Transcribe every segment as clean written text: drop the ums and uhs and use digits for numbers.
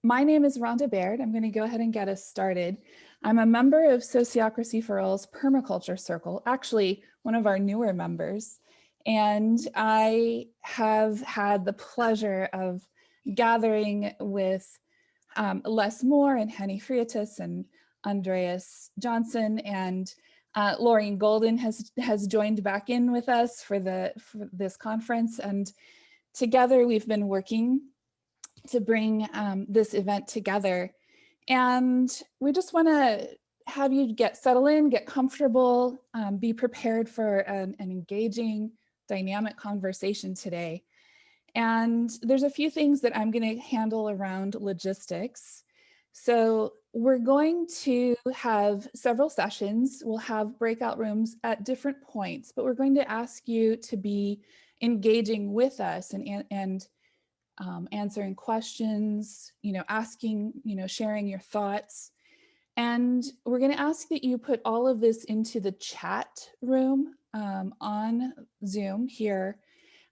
My name is Rhonda Baird. I'm going to go ahead and get us started. I'm a member of Sociocracy for All's Permaculture Circle, actually one of our newer members. And I have had the pleasure of gathering with Les Moore and Henny Frietas and Andreas Johnson, and Laureen Golden has joined back in with us for this conference. And together we've been working to bring this event together. And we just want to have you get settled in, get comfortable, be prepared for an engaging, dynamic conversation today. And there's a few things that I'm going to handle around logistics. So we're going to have several sessions. We'll have breakout rooms at different points, but we're going to ask you to be engaging with us and answering questions, asking, sharing your thoughts. And we're going to ask that you put all of this into the chat room on Zoom here.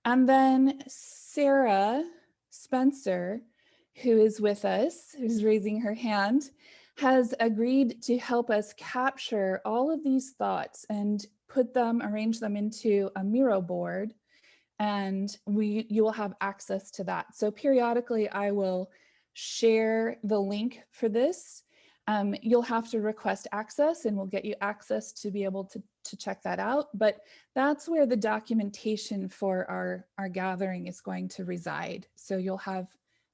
And then Sarah Spencer, who is with us, who's raising her hand, has agreed to help us capture all of these thoughts and arrange them into a Miro board. And you will have access to that. So periodically I will share the link for this. You'll have to request access and we'll get you access to be able to check that out. But that's where the documentation for our gathering is going to reside. So you'll have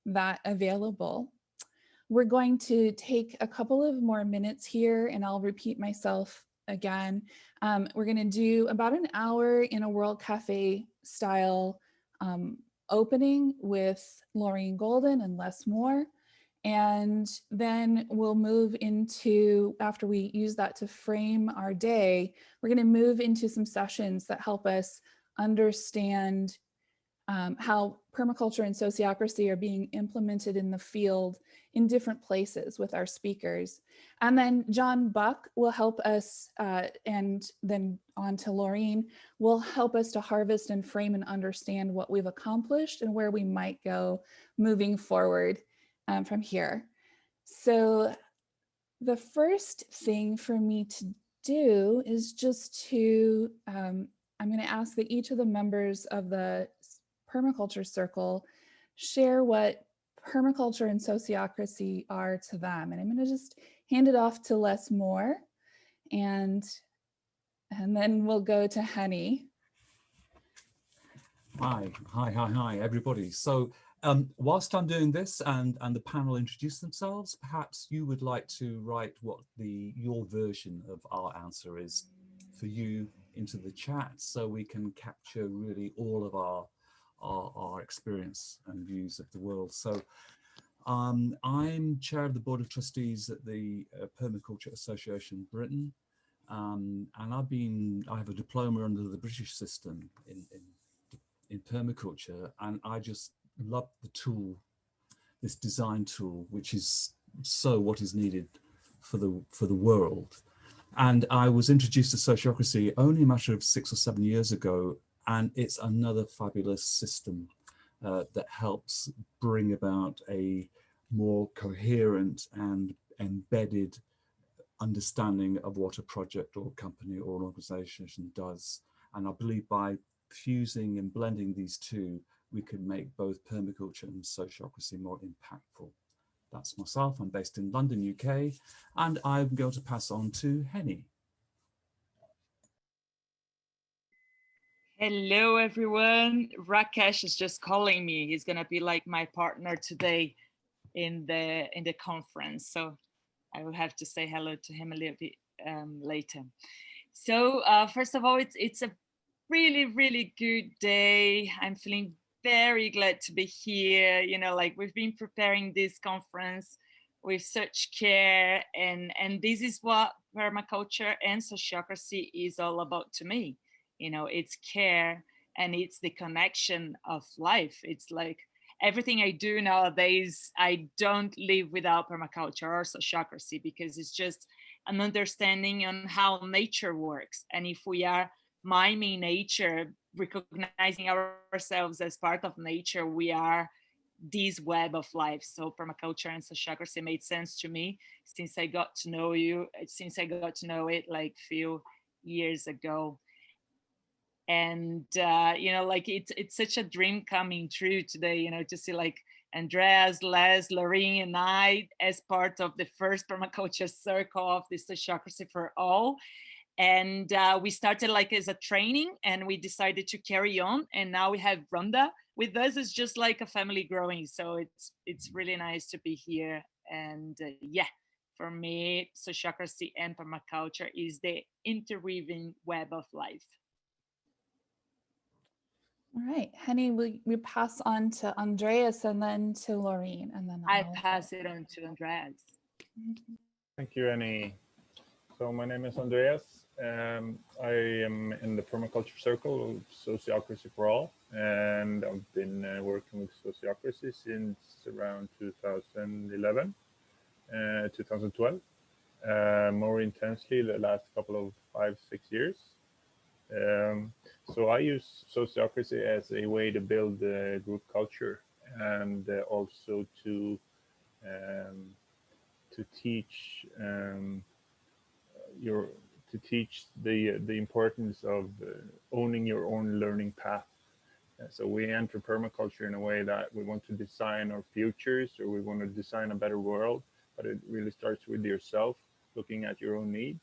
that available. We're going to take a couple of more minutes here and I'll repeat myself again. We're going to do about an hour in a World Cafe style opening with Laureen Golden and Les Moore. And then we'll move into, after we use that to frame our day, we're going to move into some sessions that help us understand how permaculture and sociocracy are being implemented in the field in different places with our speakers. And then John Buck will help us, and then on to Laureen, will help us to harvest and frame and understand what we've accomplished and where we might go moving forward from here. So the first thing for me to do is just to, I'm going to ask that each of the members of the Permaculture Circle share what permaculture and sociocracy are to them. And I'm going to just hand it off to Les Moore, and then we'll go to Henny. Hi, everybody. So whilst I'm doing this and the panel introduce themselves, perhaps you would like to write what your version of our answer is for you into the chat, so we can capture really all of our experience and views of the world. So I'm chair of the Board of Trustees at the Permaculture Association Britain, and I have a diploma under the British system in permaculture, and I just love the tool, this design tool, which is so what is needed for the world. And I was introduced to sociocracy only a matter of 6 or 7 years ago, and it's another fabulous system that helps bring about a more coherent and embedded understanding of what a project or company or an organization does. And I believe by fusing and blending these two, we can make both permaculture and sociocracy more impactful. That's myself. I'm based in London, UK, and I'm going to pass on to Henny. Hello, everyone. Rakesh is just calling me. He's going to be like my partner today in the conference. So I will have to say hello to him a little bit later. So first of all, it's a really, really good day. I'm feeling very glad to be here. Like we've been preparing this conference with such care, and this is what permaculture and sociocracy is all about to me. It's care, and it's the connection of life. It's like everything I do nowadays, I don't live without permaculture or sociocracy, because it's just an understanding on how nature works. And if we are miming nature, recognizing ourselves as part of nature, we are this web of life. So permaculture and sociocracy made sense to me since I got to know you, since I got to know it like few years ago. And you know, like it's such a dream coming true today, you know, to see like Andreas, Les, Lorraine, and I as part of the first permaculture circle of the Sociocracy for All. And we started like as a training, and we decided to carry on. And now we have Rhonda with us. It's just like a family growing. So it's really nice to be here. And yeah, for me, Sociocracy and permaculture is the interweaving web of life. All right, Henny, we pass on to Andreas and then to Laureen, and then I I'll pass it on to Andreas. Thank you, Annie. So my name is Andreas. I am in the permaculture circle of Sociocracy for All, and I've been working with Sociocracy since around 2011, 2012, more intensely the last couple of 5-6 years. So I use Sociocracy as a way to build group culture, and also to teach the importance of owning your own learning path. So we enter permaculture in a way that we want to design our futures, or we want to design a better world, but it really starts with yourself, looking at your own needs,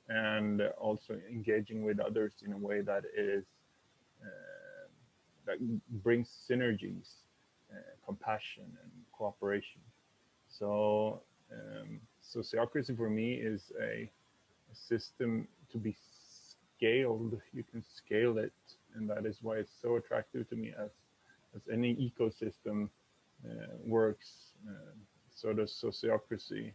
and also engaging with others in a way that is that brings synergies, compassion, and cooperation. So Sociocracy for me is a system to be scaled. You can scale it, and that is why it's so attractive to me. As any ecosystem works, so does Sociocracy,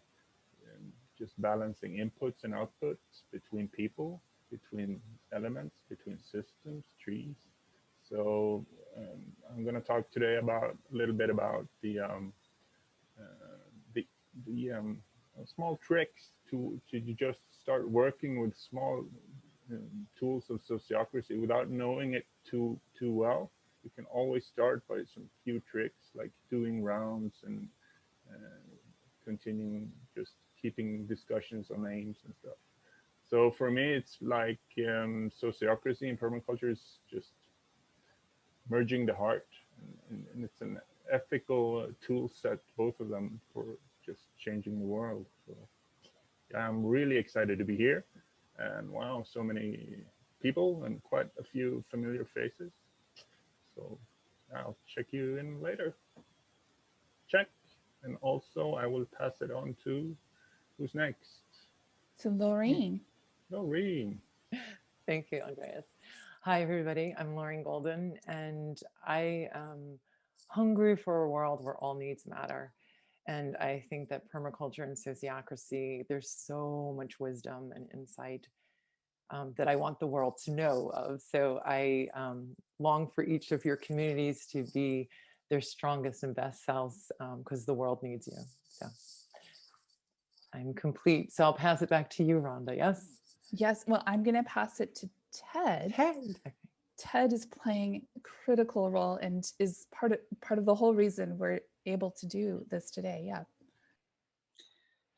just balancing inputs and outputs between people, between elements, between systems, trees. So I'm going to talk today about a little bit about the small tricks to just start working with small tools of Sociocracy without knowing it too well. You can always start by some few tricks, like doing rounds and continuing just keeping discussions on aims and stuff. So for me, it's like Sociocracy and permaculture is just merging the heart, and it's an ethical tool set, both of them, for just changing the world. So yeah, I'm really excited to be here, and wow, so many people and quite a few familiar faces. So I'll check you in later. Check. And also I will pass it on to, who's next? to Laureen. Noreen. Thank you, Andreas. Hi, everybody. I'm Lauren Golden, and I am hungry for a world where all needs matter. And I think that permaculture and sociocracy, there's so much wisdom and insight that I want the world to know of. So I long for each of your communities to be their strongest and best selves, because the world needs you. So I'm complete. So I'll pass it back to you, Rhonda. Yes? Yes, well, I'm going to pass it to Ted. Ted is playing a critical role and is part of the whole reason we're able to do this today. Yeah.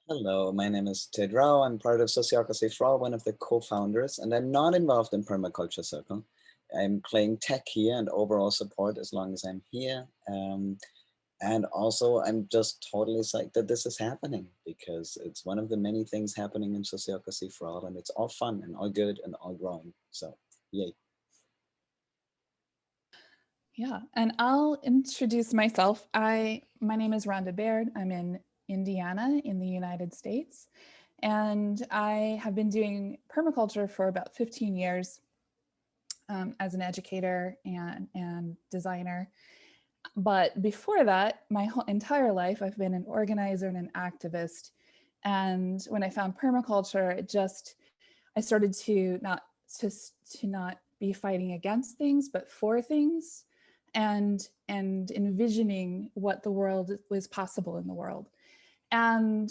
Hello, my name is Ted Rao. I'm part of Sociocracy for All, one of the co-founders, and I'm not involved in Permaculture Circle. I'm playing tech here and overall support as long as I'm here. And also, I'm just totally psyched that this is happening, because it's one of the many things happening in Sociocracy for All, and it's all fun and all good and all growing. So, yay. Yeah, and I'll introduce myself. My name is Rhonda Baird. I'm in Indiana in the United States, and I have been doing permaculture for about 15 years as an educator and designer. But before that, my whole entire life, I've been an organizer and an activist. And when I found permaculture, I started to not be fighting against things, but for things, and envisioning what the world was possible in the world. And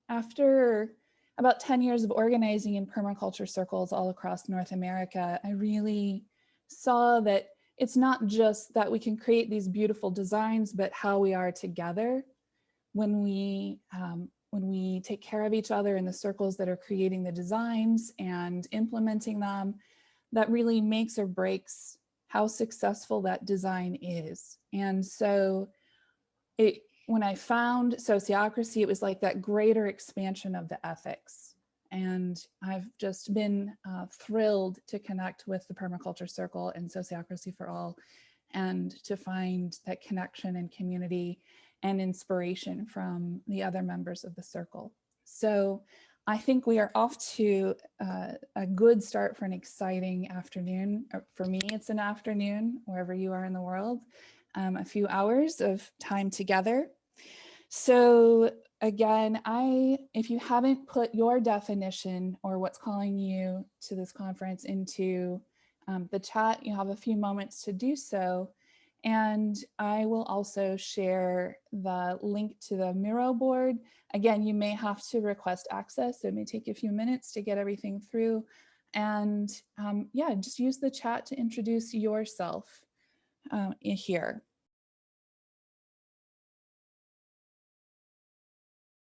after about 10 years of organizing in permaculture circles all across North America, I really saw that it's not just that we can create these beautiful designs, but how we are together when we take care of each other in the circles that are creating the designs and implementing them, that really makes or breaks how successful that design is. And so when I found Sociocracy, it was like that greater expansion of the ethics. And I've just been thrilled to connect with the Permaculture Circle and Sociocracy for All, and to find that connection and community and inspiration from the other members of the circle. So I think we are off to a good start for an exciting afternoon. For me, it's an afternoon, wherever you are in the world, a few hours of time together. So again, if you haven't put your definition or what's calling you to this conference into the chat, you have a few moments to do so. And I will also share the link to the Miro board. Again, you may have to request access, so it may take a few minutes to get everything through. And yeah, just use the chat to introduce yourself here.